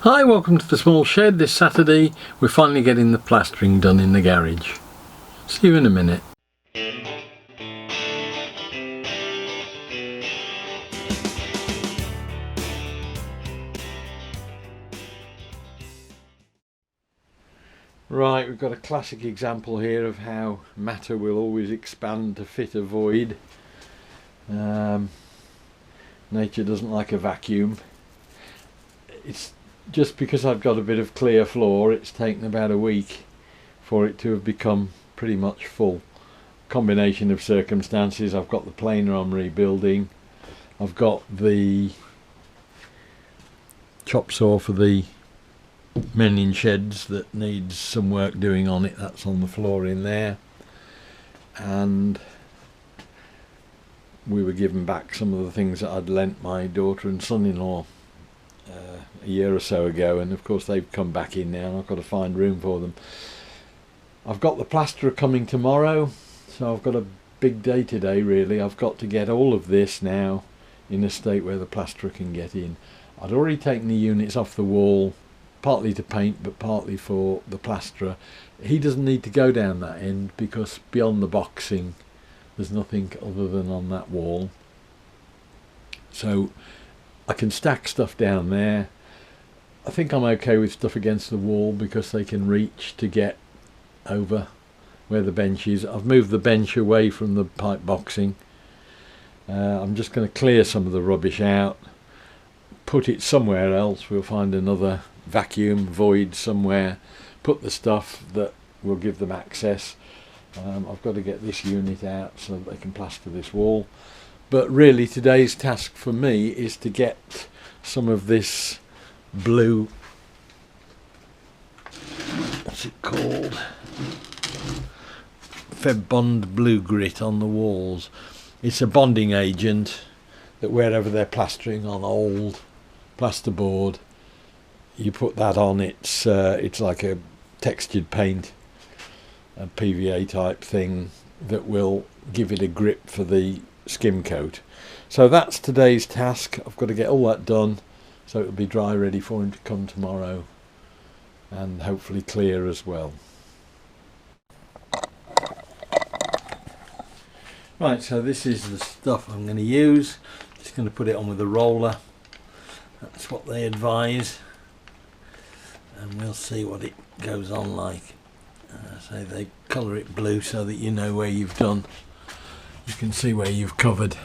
Hi, welcome to the small shed. This Saturday we're finally getting the plastering done in the garage. See you in a minute. Right, we've got a classic example here of how matter will always expand to fit a void. Nature doesn't like a vacuum. It's just because I've got a bit of clear floor, it's taken about a week for it to have become pretty much full. Combination of circumstances. I've got the planer I'm rebuilding, I've got the chop saw for the mending sheds that needs some work doing on it, that's on the floor in there, and we were given back some of the things that I'd lent my daughter and son-in-law a year or so ago, and of course they've come back in now and I've got to find room for them. I've got the plasterer coming tomorrow, so I've got a big day today really. I've got to get all of this now in a state where the plasterer can get in. I'd already taken the units off the wall, partly to paint but partly for the plasterer. He doesn't need to go down that end because beyond the boxing there's nothing other than on that wall, so I can stack stuff down there. I think I'm okay with stuff against the wall because they can reach to get over where the bench is. I've moved the bench away from the pipe boxing. I'm just going to clear some of the rubbish out, put it somewhere else. We'll find another vacuum void somewhere, put the stuff that will give them access. I've got to get this unit out so that they can plaster this wall. But really today's task for me is to get some of this blue, what's it called, Feb-Bond blue grit on the walls. It's a bonding agent that wherever they're plastering on old plasterboard, you put that on. It's like a textured paint, a PVA type thing that will give it a grip for the skim coat. So that's today's task. I've got to get all that done so it'll be dry ready for him to come tomorrow, and hopefully clear as well. Right, so this is the stuff I'm going to use. Just going to put it on with a roller. That's what they advise, and we'll see what it goes on like. So they colour it blue so that you know where you've done. You can see where you've covered,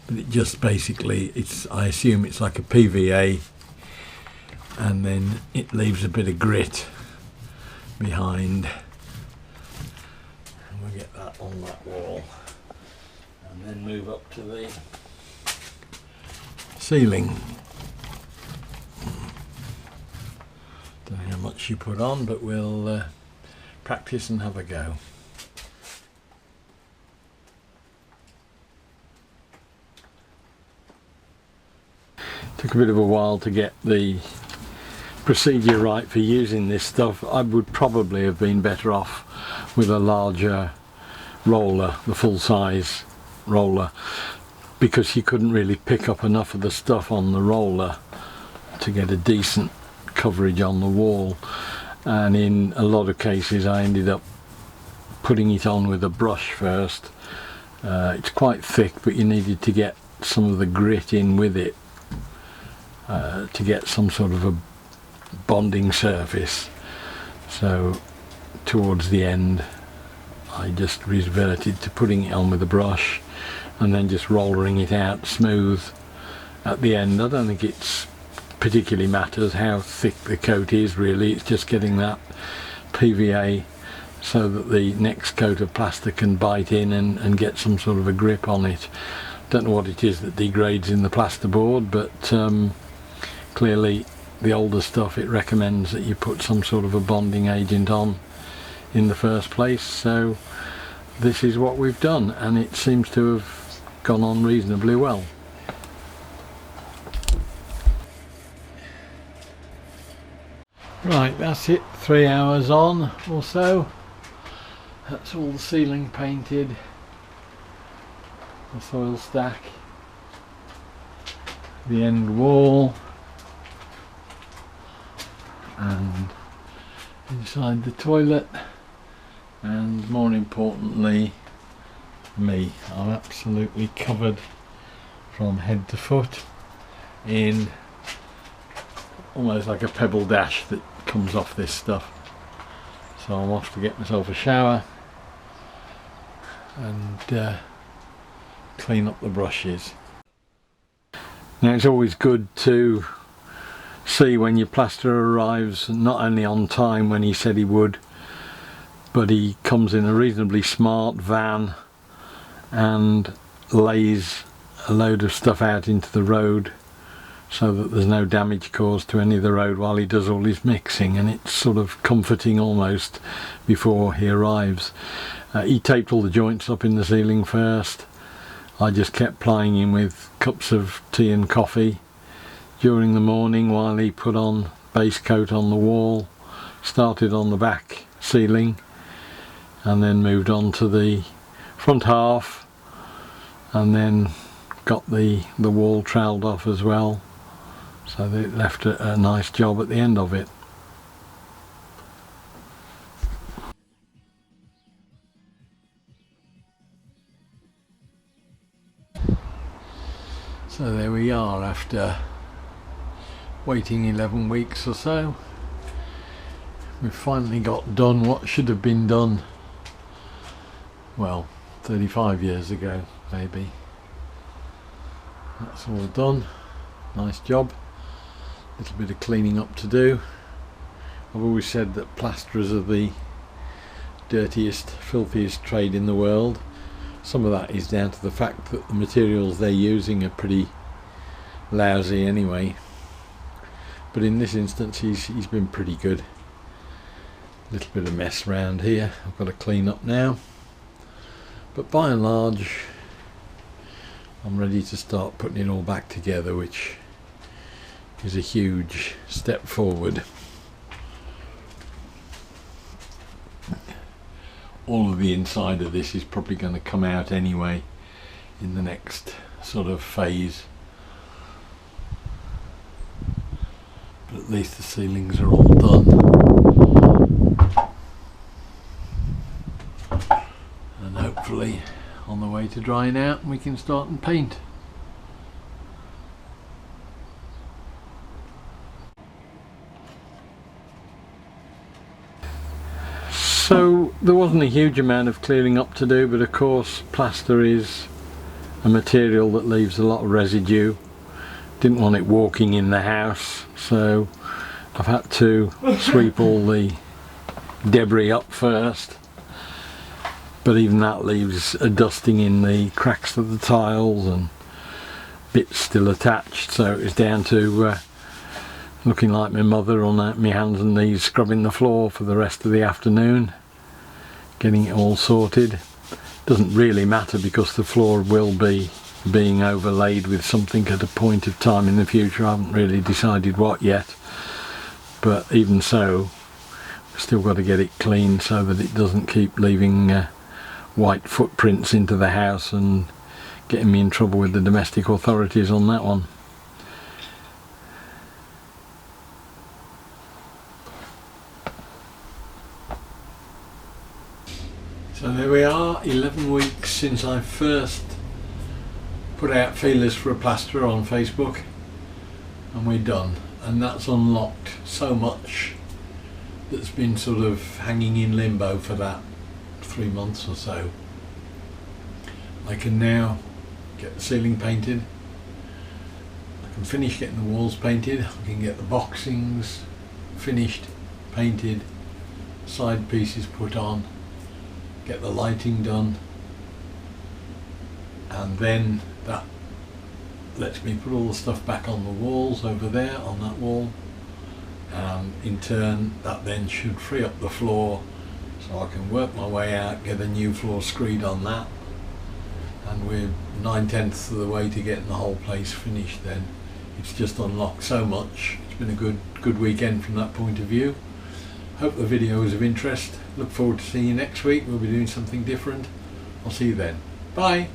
but it just basically, I assume it's like a PVA, and then it leaves a bit of grit behind, and we'll get that on that wall and then move up to the ceiling. Don't know how much you put on, but we'll practice and have a go. Took a bit of a while to get the procedure right for using this stuff. I would probably have been better off with a larger roller, the full size roller, because you couldn't really pick up enough of the stuff on the roller to get a decent coverage on the wall, and in a lot of cases I ended up putting it on with a brush first. It's quite thick, but you needed to get some of the grit in with it to get some sort of a bonding surface. So towards the end I just reverted to putting it on with a brush and then just rollering it out smooth at the end. I don't think it's particularly matters how thick the coat is really, it's just getting that PVA so that the next coat of plaster can bite in and get some sort of a grip on it. Don't know what it is that degrades in the plasterboard, but clearly the older stuff, it recommends that you put some sort of a bonding agent on in the first place. So this is what we've done, and it seems to have gone on reasonably well. Right, that's it, 3 hours on or so. That's all the ceiling painted, the soil stack, the end wall, and inside the toilet, and more importantly me. I'm absolutely covered from head to foot in almost like a pebble dash that comes off this stuff. So I'm off to get myself a shower and clean up the brushes. Now it's always good to see when your plasterer arrives, not only on time when he said he would, but he comes in a reasonably smart van and lays a load of stuff out into the road so that there's no damage caused to any of the road while he does all his mixing, and it's sort of comforting almost before he arrives. He taped all the joints up in the ceiling first. I just kept plying him with cups of tea and coffee during the morning while he put on base coat on the wall, started on the back ceiling and then moved on to the front half, and then got the wall troweled off as well, so that it left a nice job at the end of it. So there we are, after waiting 11 weeks or so. We've finally got done what should have been done, well, 35 years ago maybe. That's all done. Nice job. A little bit of cleaning up to do. I've always said that plasterers are the dirtiest, filthiest trade in the world. Some of that is down to the fact that the materials they're using are pretty lousy anyway, but in this instance he's been pretty good. A little bit of mess around here I've got to clean up now, but by and large I'm ready to start putting it all back together, which is a huge step forward. All of the inside of this is probably going to come out anyway in the next sort of phase, but at least the ceilings are all done, and hopefully on the way to drying out and we can start and paint. So there wasn't a huge amount of clearing up to do, but of course plaster is a material that leaves a lot of residue. Didn't want it walking in the house, so I've had to sweep all the debris up first, but even that leaves a dusting in the cracks of the tiles and bits still attached, so it's down to looking like my mother on my hands and knees scrubbing the floor for the rest of the afternoon, getting it all sorted. Doesn't really matter because the floor will be being overlaid with something at a point of time in the future. I haven't really decided what yet, but even so we've still got to get it cleaned so that it doesn't keep leaving white footprints into the house and getting me in trouble with the domestic authorities on that one. So there we are, 11 weeks since I first put out feelers for a plasterer on Facebook, and we're done, and that's unlocked so much that's been sort of hanging in limbo for that 3 months or so. I can now get the ceiling painted, I can finish getting the walls painted, I can get the boxings finished, painted, side pieces put on, get the lighting done, and then that lets me put all the stuff back on the walls over there on that wall, and in turn that then should free up the floor so I can work my way out, get a new floor screed on that, and we're 9/10 of the way to getting the whole place finished. Then it's just unlocked so much. It's been a good weekend from that point of view. Hope the video was of interest. Look forward to seeing you next week. We'll be doing something different. I'll see you then. Bye.